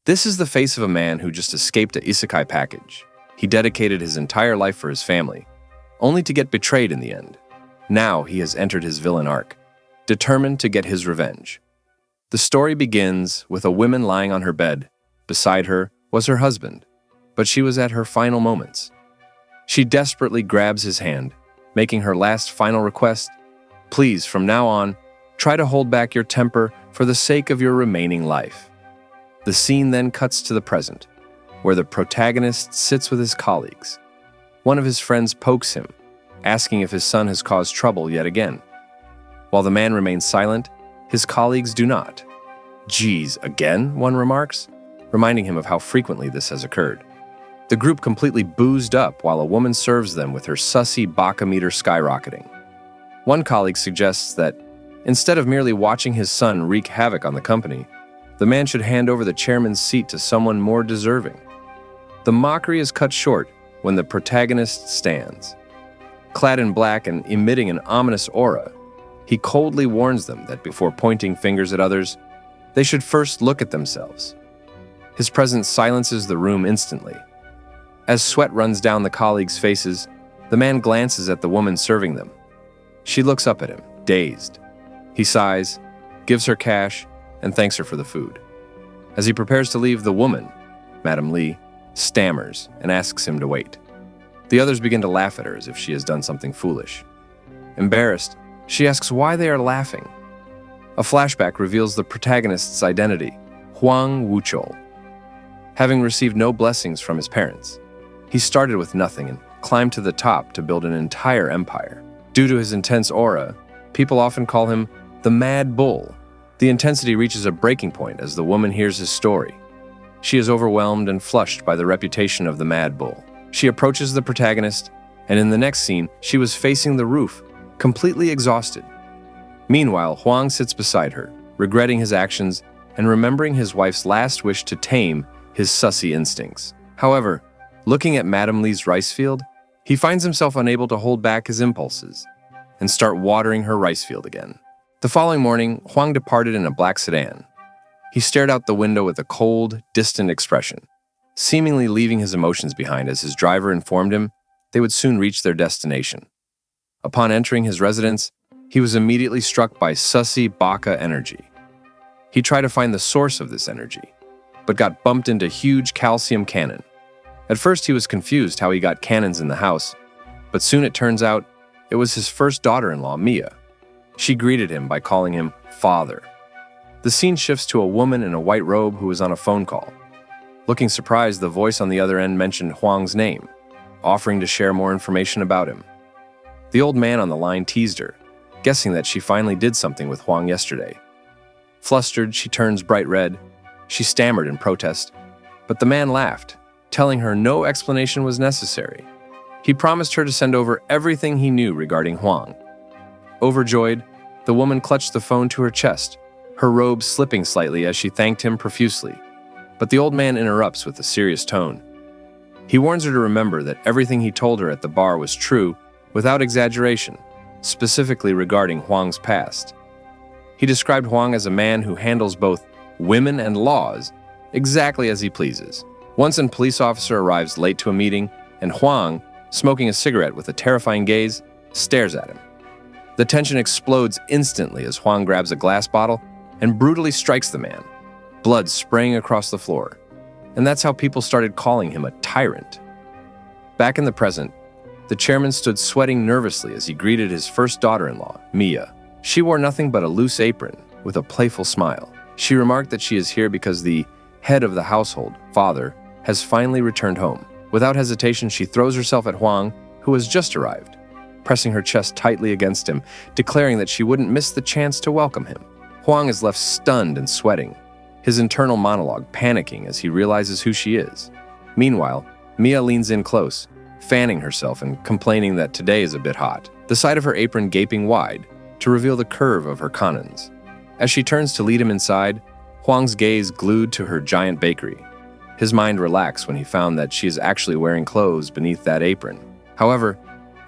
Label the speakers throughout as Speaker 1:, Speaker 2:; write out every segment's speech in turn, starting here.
Speaker 1: This is the face of a man who just escaped a isekai package. He dedicated his entire life for his family, only to get betrayed in the end. Now he has entered his villain arc, determined to get his revenge. The story begins with a woman lying on her bed. Beside her was her husband, but she was at her final moments. She desperately grabs his hand, making her last final request: please, from now on, try to hold back your temper for the sake of your remaining life. The scene then cuts to the present, where the protagonist sits with his colleagues. One of his friends pokes him, asking if his son has caused trouble yet again. While the man remains silent, his colleagues do not. "Geez, again?" one remarks, reminding him of how frequently this has occurred. The group completely boozed up while a woman serves them with her sussy baka meter skyrocketing. One colleague suggests that, instead of merely watching his son wreak havoc on the company, the man should hand over the chairman's seat to someone more deserving. The mockery is cut short when the protagonist stands. Clad in black and emitting an ominous aura, he coldly warns them that before pointing fingers at others, they should first look at themselves. His presence silences the room instantly. As sweat runs down the colleagues' faces, the man glances at the woman serving them. She looks up at him, dazed. He sighs, gives her cash, and thanks her for the food. As he prepares to leave, the woman, Madame Lee, stammers and asks him to wait. The others begin to laugh at her as if she has done something foolish. Embarrassed, she asks why they are laughing. A flashback reveals the protagonist's identity, Huang Wuchol. Having received no blessings from his parents, he started with nothing and climbed to the top to build an entire empire. Due to his intense aura, people often call him the Mad Bull. The intensity reaches a breaking point as the woman hears his story. She is overwhelmed and flushed by the reputation of the Mad Bull. She approaches the protagonist, and in the next scene, she was facing the roof, completely exhausted. Meanwhile, Huang sits beside her, regretting his actions and remembering his wife's last wish to tame his sussy instincts. However, looking at Madame Lee's rice field, he finds himself unable to hold back his impulses and start watering her rice field again. The following morning, Huang departed in a black sedan. He stared out the window with a cold, distant expression, seemingly leaving his emotions behind as his driver informed him they would soon reach their destination. Upon entering his residence, he was immediately struck by sussy baka energy. He tried to find the source of this energy, but got bumped into a huge calcium cannon. At first he was confused how he got cannons in the house, but soon it turns out it was his first daughter-in-law, Mia. She greeted him by calling him father. The scene shifts to a woman in a white robe who was on a phone call. Looking surprised, the voice on the other end mentioned Huang's name, offering to share more information about him. The old man on the line teased her, guessing that she finally did something with Huang yesterday. Flustered, she turns bright red. She stammered in protest, but the man laughed, telling her no explanation was necessary. He promised her to send over everything he knew regarding Huang. Overjoyed, the woman clutched the phone to her chest, her robe slipping slightly as she thanked him profusely. But the old man interrupts with a serious tone. He warns her to remember that everything he told her at the bar was true, without exaggeration, specifically regarding Huang's past. He described Huang as a man who handles both women and laws exactly as he pleases. Once a police officer arrives late to a meeting, and Huang, smoking a cigarette with a terrifying gaze, stares at him. The tension explodes instantly as Huang grabs a glass bottle and brutally strikes the man, blood spraying across the floor. And that's how people started calling him a tyrant. Back in the present, the chairman stood sweating nervously as he greeted his first daughter-in-law, Mia. She wore nothing but a loose apron with a playful smile. She remarked that she is here because the head of the household, father, has finally returned home. Without hesitation, she throws herself at Huang, who has just arrived, pressing her chest tightly against him, declaring that she wouldn't miss the chance to welcome him. Huang is left stunned and sweating, his internal monologue panicking as he realizes who she is. Meanwhile, Mia leans in close, fanning herself and complaining that today is a bit hot, the side of her apron gaping wide to reveal the curve of her cannons. As she turns to lead him inside, Huang's gaze glued to her giant bakery. His mind relaxed when he found that she is actually wearing clothes beneath that apron. However,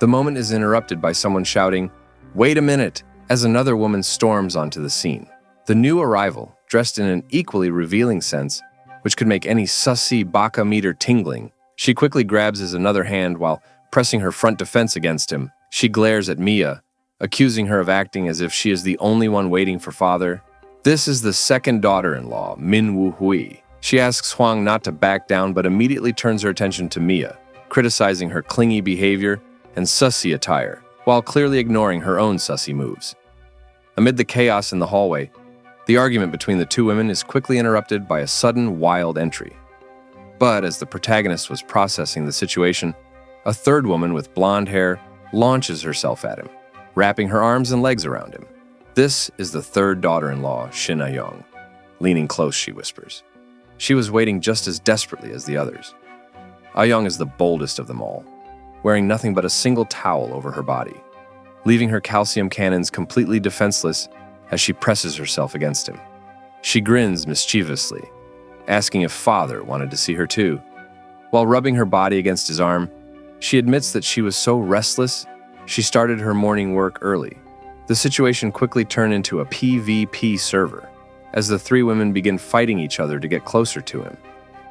Speaker 1: the moment is interrupted by someone shouting, "Wait a minute!" as another woman storms onto the scene. The new arrival, dressed in an equally revealing sense, which could make any sussy baka meter tingling. She quickly grabs his another hand while pressing her front defense against him. She glares at Mia, accusing her of acting as if she is the only one waiting for father. This is the second daughter-in-law, Min Woo Hui. She asks Huang not to back down, but immediately turns her attention to Mia, criticizing her clingy behavior and sussy attire, while clearly ignoring her own sussy moves. Amid the chaos in the hallway, the argument between the two women is quickly interrupted by a sudden, wild entry. But as the protagonist was processing the situation, a third woman with blonde hair launches herself at him, wrapping her arms and legs around him. This is the third daughter-in-law, Shin Ah-young. Leaning close, she whispers. She was waiting just as desperately as the others. Ah-young is the boldest of them all, wearing nothing but a single towel over her body, leaving her calcium cannons completely defenseless as she presses herself against him. She grins mischievously, asking if father wanted to see her too. While rubbing her body against his arm, she admits that she was so restless, she started her morning work early. The situation quickly turned into a PvP server, as the three women begin fighting each other to get closer to him.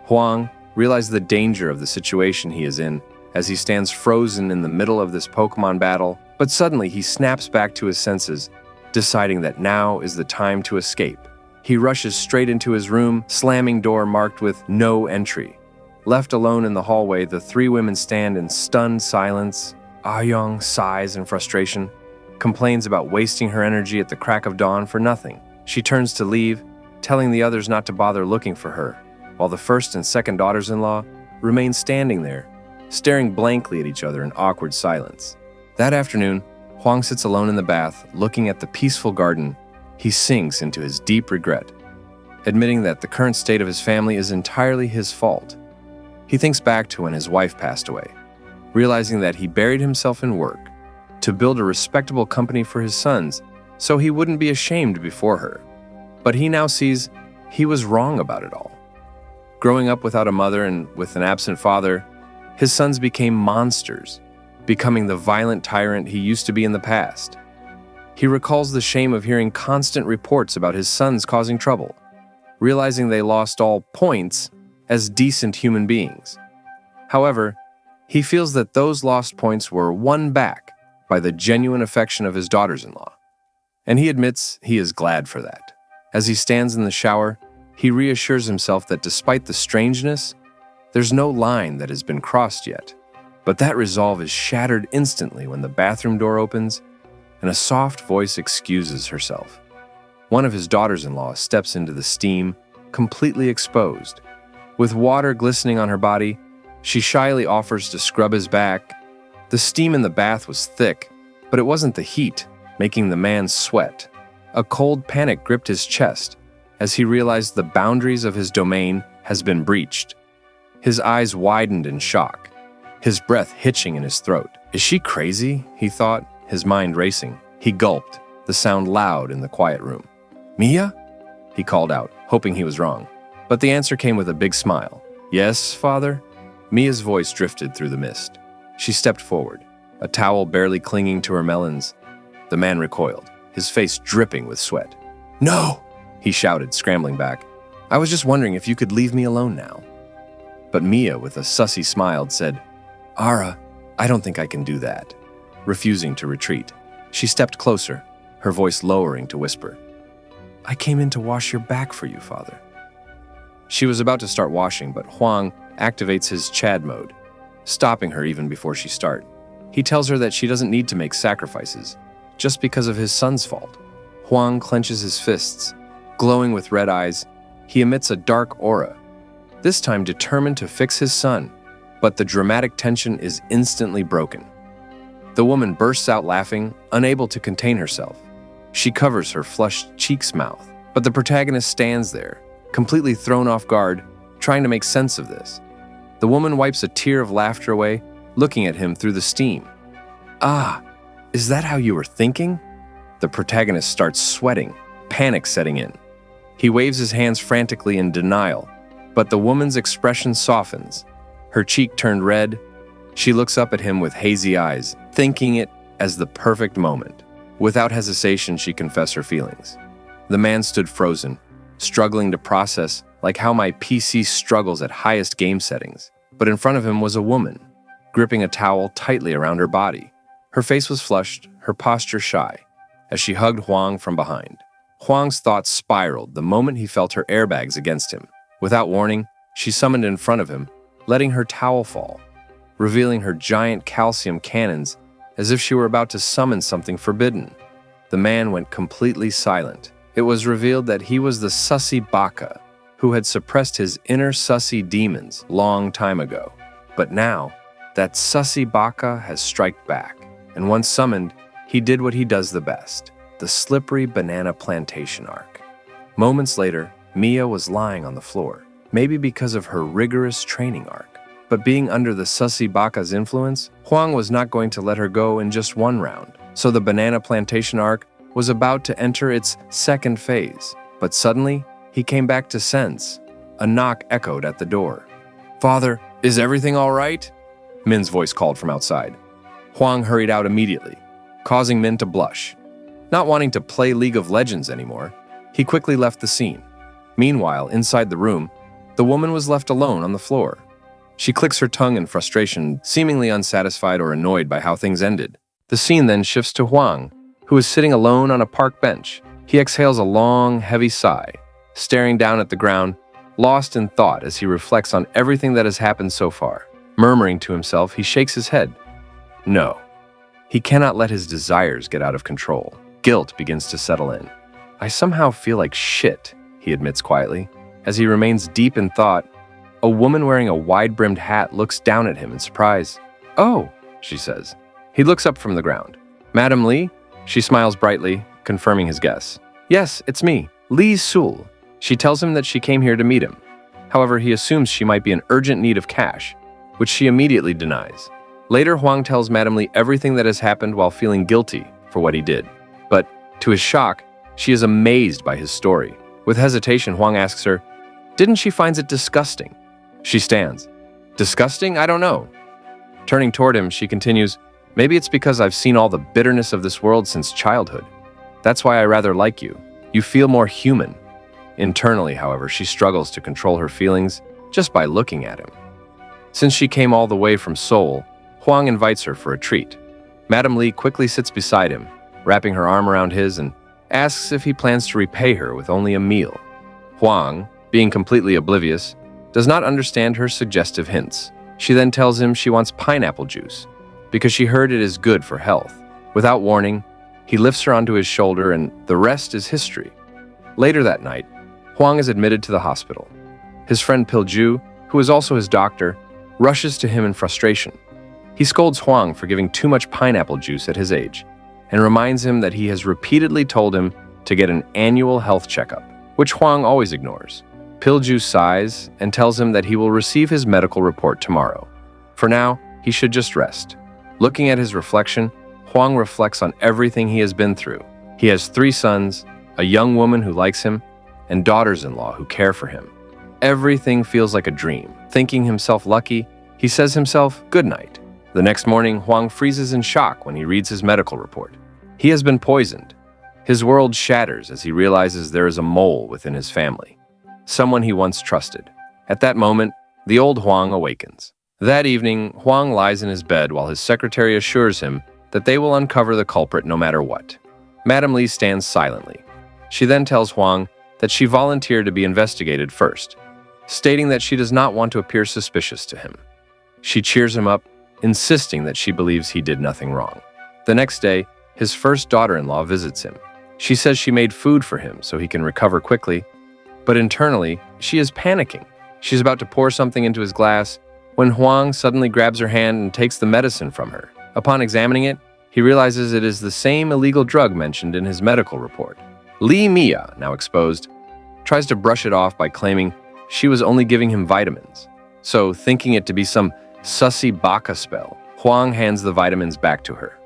Speaker 1: Huang realizes the danger of the situation he is in as he stands frozen in the middle of this Pokemon battle, but suddenly he snaps back to his senses, deciding that now is the time to escape. He rushes straight into his room, slamming door marked with "No entry." Left alone in the hallway, the three women stand in stunned silence. Ah-young sighs in frustration, complains about wasting her energy at the crack of dawn for nothing. She turns to leave, telling the others not to bother looking for her, while the first and second daughters-in-law remain standing there, staring blankly at each other in awkward silence. That afternoon, Huang sits alone in the bath, looking at the peaceful garden. He sinks into his deep regret, admitting that the current state of his family is entirely his fault. He thinks back to when his wife passed away, realizing that he buried himself in work to build a respectable company for his sons so he wouldn't be ashamed before her. But he now sees he was wrong about it all. Growing up without a mother and with an absent father, his sons became monsters, becoming the violent tyrant he used to be in the past. He recalls the shame of hearing constant reports about his sons causing trouble, realizing they lost all points as decent human beings. However, he feels that those lost points were won back by the genuine affection of his daughters-in-law, and he admits he is glad for that. As he stands in the shower, he reassures himself that despite the strangeness, there's no line that has been crossed yet. But that resolve is shattered instantly when the bathroom door opens and a soft voice excuses herself. One of his daughters-in-law steps into the steam, completely exposed. With water glistening on her body, she shyly offers to scrub his back. The steam in the bath was thick, but it wasn't the heat, making the man sweat. A cold panic gripped his chest as he realized the boundaries of his domain has been breached. His eyes widened in shock, his breath hitching in his throat. Is she crazy? He thought, his mind racing. He gulped, the sound loud in the quiet room. Mia? He called out, hoping he was wrong. But the answer came with a big smile. Yes, father? Mia's voice drifted through the mist. She stepped forward, a towel barely clinging to her melons. The man recoiled, his face dripping with sweat. No! He shouted, scrambling back. I was just wondering if you could leave me alone now. But Mia, with a sussy smile, said, Ara, I don't think I can do that. Refusing to retreat, she stepped closer, her voice lowering to whisper, I came in to wash your back for you, father. She was about to start washing, but Huang activates his Chad mode, stopping her even before she starts. He tells her that she doesn't need to make sacrifices, just because of his son's fault. Huang clenches his fists. Glowing with red eyes, he emits a dark aura, this time determined to fix his son, but the dramatic tension is instantly broken. The woman bursts out laughing, unable to contain herself. She covers her flushed cheek's mouth, but the protagonist stands there, completely thrown off guard, trying to make sense of this. The woman wipes a tear of laughter away, looking at him through the steam. Ah, is that how you were thinking? The protagonist starts sweating, panic setting in. He waves his hands frantically in denial, but the woman's expression softens. Her cheek turned red. She looks up at him with hazy eyes, thinking it as the perfect moment. Without hesitation, she confessed her feelings. The man stood frozen, struggling to process like how my PC struggles at highest game settings. But in front of him was a woman, gripping a towel tightly around her body. Her face was flushed, her posture shy, as she hugged Huang from behind. Huang's thoughts spiraled the moment he felt her airbags against him. Without warning, she summoned in front of him, letting her towel fall, revealing her giant calcium cannons as if she were about to summon something forbidden. The man went completely silent. It was revealed that he was the sussy baka, who had suppressed his inner sussy demons long time ago. But now, that sussy baka has striked back, and once summoned, he did what he does the best, the slippery banana plantation arc. Moments later, Mia was lying on the floor, maybe because of her rigorous training arc. But being under the sussy baka's influence, Huang was not going to let her go in just one round. So the banana plantation arc was about to enter its second phase. But suddenly, he came back to sense. A knock echoed at the door. "Father, is everything all right?" Min's voice called from outside. Huang hurried out immediately, causing Min to blush. Not wanting to play League of Legends anymore, he quickly left the scene. Meanwhile, inside the room, the woman was left alone on the floor. She clicks her tongue in frustration, seemingly unsatisfied or annoyed by how things ended. The scene then shifts to Huang, who is sitting alone on a park bench. He exhales a long, heavy sigh, staring down at the ground, lost in thought as he reflects on everything that has happened so far. Murmuring to himself, he shakes his head. No, he cannot let his desires get out of control. Guilt begins to settle in. "I somehow feel like shit," he admits quietly. As he remains deep in thought, a woman wearing a wide-brimmed hat looks down at him in surprise. "Oh," she says. He looks up from the ground. "Madam Li?" She smiles brightly, confirming his guess. "Yes, it's me, Li Sul." She tells him that she came here to meet him. However, he assumes she might be in urgent need of cash, which she immediately denies. Later, Huang tells Madam Li everything that has happened while feeling guilty for what he did. But, to his shock, she is amazed by his story. With hesitation, Huang asks her, "Didn't she find it disgusting?" She stands. "Disgusting? I don't know." Turning toward him, she continues, "Maybe it's because I've seen all the bitterness of this world since childhood. That's why I rather like you. You feel more human." Internally, however, she struggles to control her feelings just by looking at him. Since she came all the way from Seoul, Huang invites her for a treat. Madam Li quickly sits beside him, wrapping her arm around his, and asks if he plans to repay her with only a meal. Huang, being completely oblivious, does not understand her suggestive hints. She then tells him she wants pineapple juice, because she heard it is good for health. Without warning, he lifts her onto his shoulder, and the rest is history. Later that night, Huang is admitted to the hospital. His friend Pilju, who is also his doctor, rushes to him in frustration. He scolds Huang for giving too much pineapple juice at his age, and reminds him that he has repeatedly told him to get an annual health checkup, which Huang always ignores. Pilju sighs and tells him that he will receive his medical report tomorrow. For now, he should just rest. Looking at his reflection, Huang reflects on everything he has been through. He has 3 sons, a young woman who likes him, and daughters-in-law who care for him. Everything feels like a dream. Thinking himself lucky, he says himself good night. The next morning, Huang freezes in shock when he reads his medical report. He has been poisoned. His world shatters as he realizes there is a mole within his family, someone he once trusted. At that moment, the old Huang awakens. That evening, Huang lies in his bed while his secretary assures him that they will uncover the culprit no matter what. Madam Li stands silently. She then tells Huang that she volunteered to be investigated first, stating that she does not want to appear suspicious to him. She cheers him up, insisting that she believes he did nothing wrong. The next day, his first daughter-in-law visits him. She says she made food for him so he can recover quickly, but internally, she is panicking. She's about to pour something into his glass when Huang suddenly grabs her hand and takes the medicine from her. Upon examining it, he realizes it is the same illegal drug mentioned in his medical report. Li Mia, now exposed, tries to brush it off by claiming she was only giving him vitamins. So, thinking it to be some sussy baka spell, Huang hands the vitamins back to her.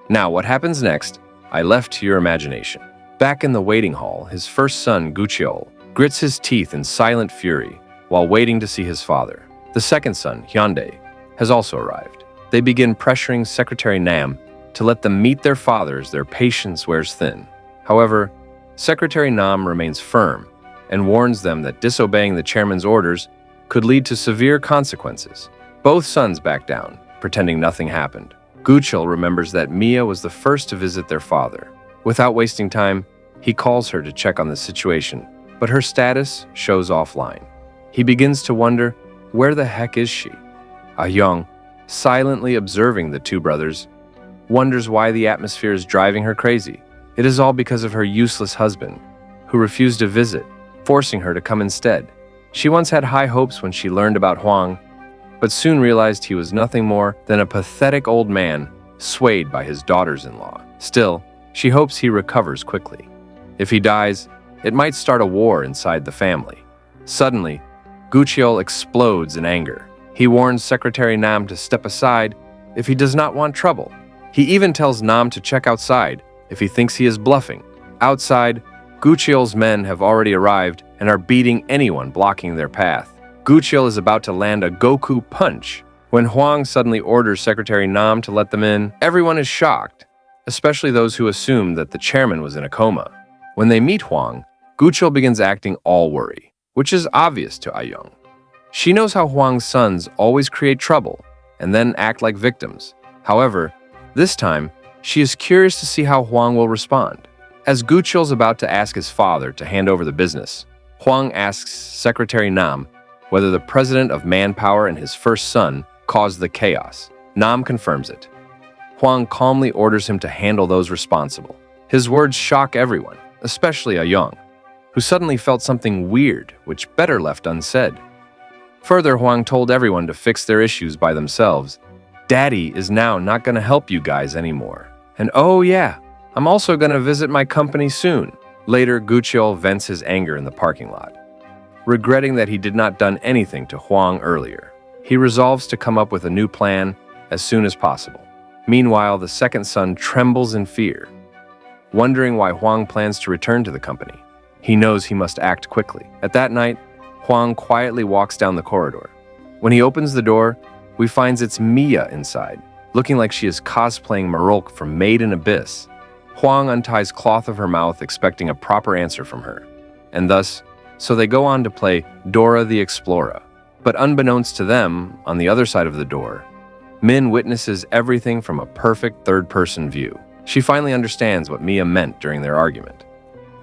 Speaker 1: Now, what happens next, I left to your imagination. Back in the waiting hall, his first son, Gucheol, grits his teeth in silent fury while waiting to see his father. The second son, Hyundai, has also arrived. They begin pressuring Secretary Nam to let them meet their fathers. Their patience wears thin. However, Secretary Nam remains firm, and warns them that disobeying the chairman's orders could lead to severe consequences. Both sons back down, pretending nothing happened. Guchil remembers that Mia was the first to visit their father. Without wasting time, he calls her to check on the situation, but her status shows offline. He begins to wonder, where the heck is she? Ah-young, silently observing the two brothers, wonders why the atmosphere is driving her crazy. It is all because of her useless husband, who refused to visit, forcing her to come instead. She once had high hopes when she learned about Huang, but soon realized he was nothing more than a pathetic old man swayed by his daughters-in-law. Still, she hopes he recovers quickly. If he dies, it might start a war inside the family. Suddenly, Guchil explodes in anger. He warns Secretary Nam to step aside if he does not want trouble. He even tells Nam to check outside if he thinks he is bluffing. Outside, Guchil's men have already arrived and are beating anyone blocking their path. Guchil is about to land a Goku punch when Huang suddenly orders Secretary Nam to let them in. Everyone is shocked, especially those who assume that the chairman was in a coma. When they meet Huang, Guchil begins acting all worry, which is obvious to Ah-young. She knows how Huang's sons always create trouble and then act like victims. However, this time, she is curious to see how Huang will respond. As Guchil's about to ask his father to hand over the business, Huang asks Secretary Nam whether the president of Manpower and his first son caused the chaos. Nam confirms it. Huang calmly orders him to handle those responsible. His words shock everyone, especially Ah-young, who suddenly felt something weird, which better left unsaid. Further, Huang told everyone to fix their issues by themselves. Daddy is now not going to help you guys anymore. And oh yeah, I'm also going to visit my company soon. Later, Guchil vents his anger in the parking lot, regretting that he did not done anything to Huang earlier. He resolves to come up with a new plan as soon as possible. Meanwhile, the second son trembles in fear, wondering why Huang plans to return to the company. He knows he must act quickly. At that night, Huang quietly walks down the corridor. When he opens the door, we find it's Mia inside, looking like she is cosplaying Marolk from Made in Abyss. Huang unties cloth of her mouth, expecting a proper answer from her, and thus, so they go on to play Dora the Explorer. But unbeknownst to them, on the other side of the door, Min witnesses everything from a perfect third-person view. She finally understands what Mia meant during their argument.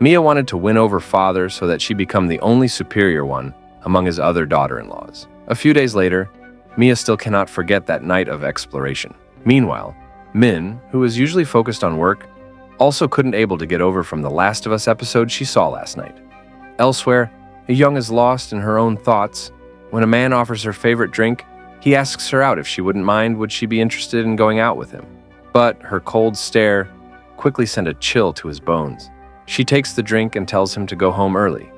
Speaker 1: Mia wanted to win over father so that she become the only superior one among his other daughter-in-laws. A few days later, Mia still cannot forget that night of exploration. Meanwhile, Min, who is usually focused on work, also couldn't able to get over from the Last of Us episode she saw last night. Elsewhere, Ah-young is lost in her own thoughts. When a man offers her favorite drink, he asks her out if she wouldn't mind would she be interested in going out with him. But her cold stare quickly sent a chill to his bones. She takes the drink and tells him to go home early.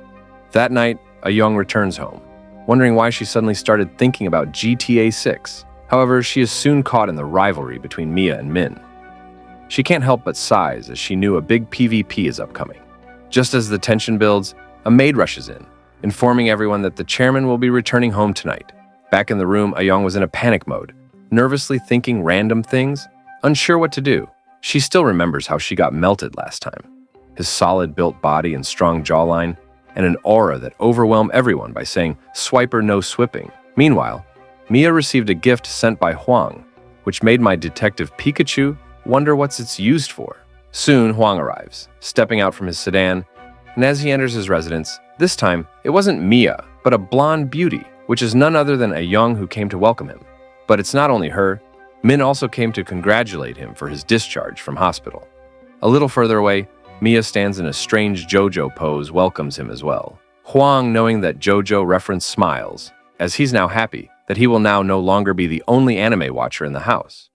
Speaker 1: That night, Ah-young returns home, wondering why she suddenly started thinking about GTA 6. However, she is soon caught in the rivalry between Mia and Min. She can't help but sighs as she knew a big PvP is upcoming. Just as the tension builds, a maid rushes in, informing everyone that the chairman will be returning home tonight. Back in the room, Ah-young was in a panic mode, nervously thinking random things, unsure what to do. She still remembers how she got melted last time. His solid-built body and strong jawline, and an aura that overwhelmed everyone by saying, "Swiper no swipping." Meanwhile, Mia received a gift sent by Huang, which made my detective Pikachu wonder what's it's used for. Soon, Huang arrives, stepping out from his sedan, and as he enters his residence, this time, it wasn't Mia, but a blonde beauty, which is none other than Ah-young who came to welcome him. But it's not only her. Min also came to congratulate him for his discharge from hospital. A little further away, Mia stands in a strange JoJo pose, welcomes him as well. Huang, knowing that JoJo reference, smiles, as he's now happy that he will now no longer be the only anime watcher in the house.